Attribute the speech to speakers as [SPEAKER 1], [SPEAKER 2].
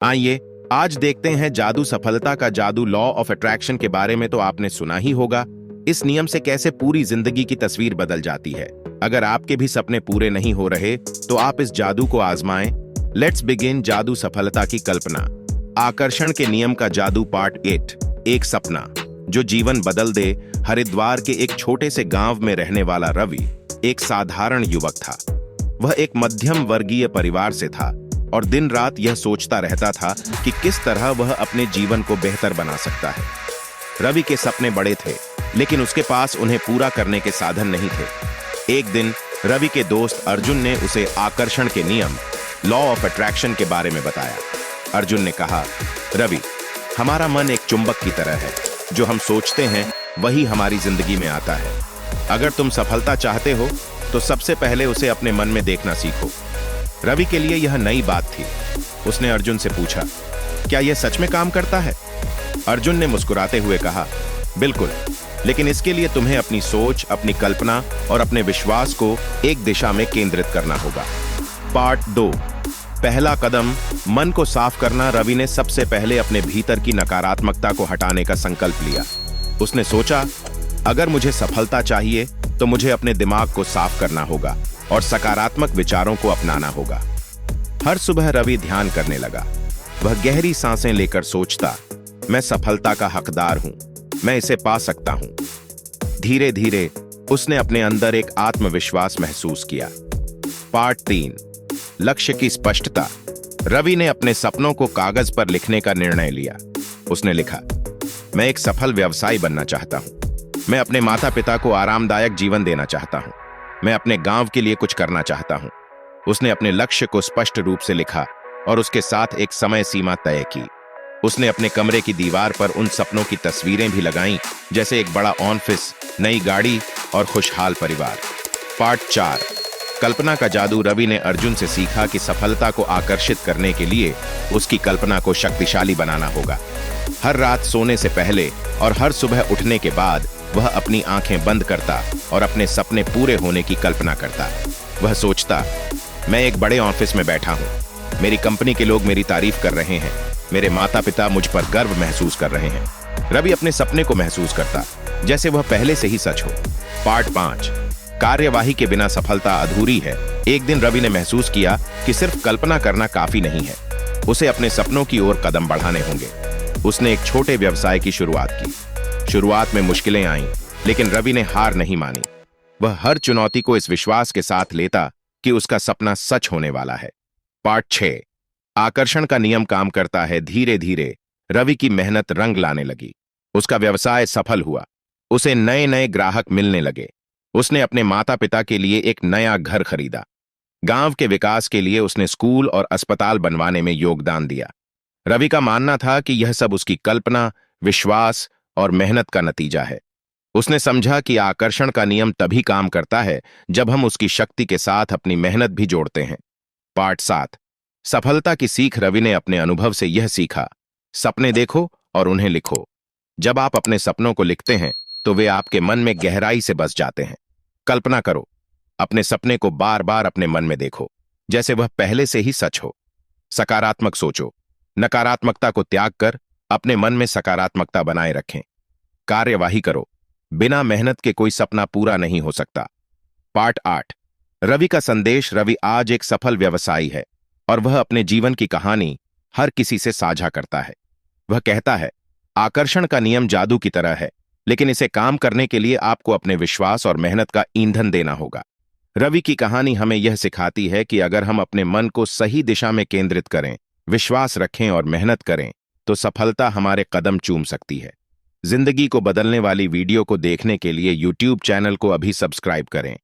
[SPEAKER 1] आइए आज देखते हैं जादू सफलता का जादू। लॉ ऑफ अट्रैक्शन के बारे में तो आपने सुना ही होगा। इस नियम से कैसे पूरी जिंदगी की तस्वीर बदल जाती है। अगर आपके भी सपने पूरे नहीं हो रहे तो आप इस जादू को आजमाएं। Let's begin. जादू सफलता की कल्पना। आकर्षण के नियम का जादू पार्ट 8। एक सपना जो जीवन बदल दे। हरिद्वार के एक छोटे से गांव में रहने वाला रवि एक साधारण युवक था। वह एक मध्यम वर्गीय परिवार से था और दिन रात यह सोचता रहता था कि किस तरह वह अपने जीवन को बेहतर बना सकता है। रवि के सपने बड़े थे, लेकिन उसके पास उन्हें पूरा करने के साधन नहीं थे। एक दिन रवि के दोस्त अर्जुन ने उसे आकर्षण के नियम, लॉ ऑफ अट्रैक्शन के बारे में बताया। अर्जुन ने कहा, रवि, हमारा मन एक चुंबक की तरह है। जो हम सोचते हैं वही हमारी जिंदगी में आता है। अगर तुम सफलता चाहते हो तो सबसे पहले उसे अपने मन में देखना सीखो। रवि के लिए यह नई बात थी। उसने अर्जुन से पूछा, क्या यह सच में काम करता है? अर्जुन ने मुस्कुराते हुए कहा, बिल्कुल, लेकिन इसके लिए तुम्हें अपनी सोच, अपनी कल्पना और अपने विश्वास को एक दिशा में केंद्रित करना होगा। पार्ट 2। पहला कदम, मन को साफ करना। रवि ने सबसे पहले अपने भीतर की नकारात्मकता को हटाने का संकल्प लिया। उसने सोचा, अगर मुझे सफलता चाहिए तो मुझे अपने दिमाग को साफ करना होगा और सकारात्मक विचारों को अपनाना होगा। हर सुबह रवि ध्यान करने लगा। वह गहरी सांसें लेकर सोचता, मैं सफलता का हकदार हूं, मैं इसे पा सकता हूं। धीरे धीरे उसने अपने अंदर एक आत्मविश्वास महसूस किया। पार्ट 3। लक्ष्य की स्पष्टता। रवि ने अपने सपनों को कागज पर लिखने का निर्णय लिया। उसने लिखा, मैं एक सफल व्यवसायी बनना चाहता हूं। मैं अपने माता पिता को आरामदायक जीवन देना चाहता हूं। मैं अपने गांव के लिए कुछ करना चाहता हूं। उसने अपने लक्ष्य को स्पष्ट रूप से लिखा और उसके साथ एक समय सीमा तय की। उसने अपने कमरे की दीवार पर उन सपनों की तस्वीरें भी लगाईं, जैसे एक बड़ा ऑफिस, नई गाड़ी और खुशहाल परिवार। पार्ट 4। कल्पना का जादू। रवि ने अर्जुन से सीखा कि सफलता को आकर्षित करने के लिए उसकी कल्पना को शक्तिशाली बनाना होगा। हर रात सोने से पहले और हर सुबह उठने के बाद वह अपनी आंखें बंद करता और अपने सपने पूरे होने की कल्पना करता। वह सोचता, मैं एक बड़े ऑफिस में बैठा हूं, मेरी कंपनी के लोग मेरी तारीफ कर रहे हैं, मेरे माता पिता मुझ पर गर्व महसूस कर रहे हैं। रवि अपने सपने को महसूस करता जैसे वह पहले से ही सच हो। पार्ट 5। कार्यवाही के बिना सफलता अधूरी है। एक दिन रवि ने महसूस किया कि सिर्फ कल्पना करना काफी नहीं है, उसे अपने सपनों की ओर कदम बढ़ाने होंगे। उसने एक छोटे व्यवसाय की शुरुआत की। शुरुआत में मुश्किलें आईं, लेकिन रवि ने हार नहीं मानी। वह हर चुनौती को इस विश्वास के साथ लेता कि उसका सपना सच होने वाला है। पार्ट 6। आकर्षण का नियम काम करता है। धीरे धीरे रवि की मेहनत रंग लाने लगी। उसका व्यवसाय सफल हुआ। उसे नए नए ग्राहक मिलने लगे। उसने अपने माता पिता के लिए एक नया घर खरीदा। गांव के विकास के लिए उसने स्कूल और अस्पताल बनवाने में योगदान दिया। रवि का मानना था कि यह सब उसकी कल्पना, विश्वास और मेहनत का नतीजा है। उसने समझा कि आकर्षण का नियम तभी काम करता है जब हम उसकी शक्ति के साथ अपनी मेहनत भी जोड़ते हैं। पार्ट 7। सफलता की सीख। रवि ने अपने अनुभव से यह सीखा, सपने देखो और उन्हें लिखो। जब आप अपने सपनों को लिखते हैं तो वे आपके मन में गहराई से बस जाते हैं। कल्पना करो, अपने सपने को बार बार अपने मन में देखो, जैसे वह पहले से ही सच हो। सकारात्मक सोचो, नकारात्मकता को त्याग कर अपने मन में सकारात्मकता बनाए रखें। कार्यवाही करो, बिना मेहनत के कोई सपना पूरा नहीं हो सकता। पार्ट 8। रवि का संदेश। रवि आज एक सफल व्यवसायी है और वह अपने जीवन की कहानी हर किसी से साझा करता है। वह कहता है, आकर्षण का नियम जादू की तरह है, लेकिन इसे काम करने के लिए आपको अपने विश्वास और मेहनत का ईंधन देना होगा। रवि की कहानी हमें यह सिखाती है कि अगर हम अपने मन को सही दिशा में केंद्रित करें, विश्वास रखें और मेहनत करें, तो सफलता हमारे कदम चूम सकती है। जिंदगी को बदलने वाली वीडियो को देखने के लिए YouTube चैनल को अभी सब्सक्राइब करें।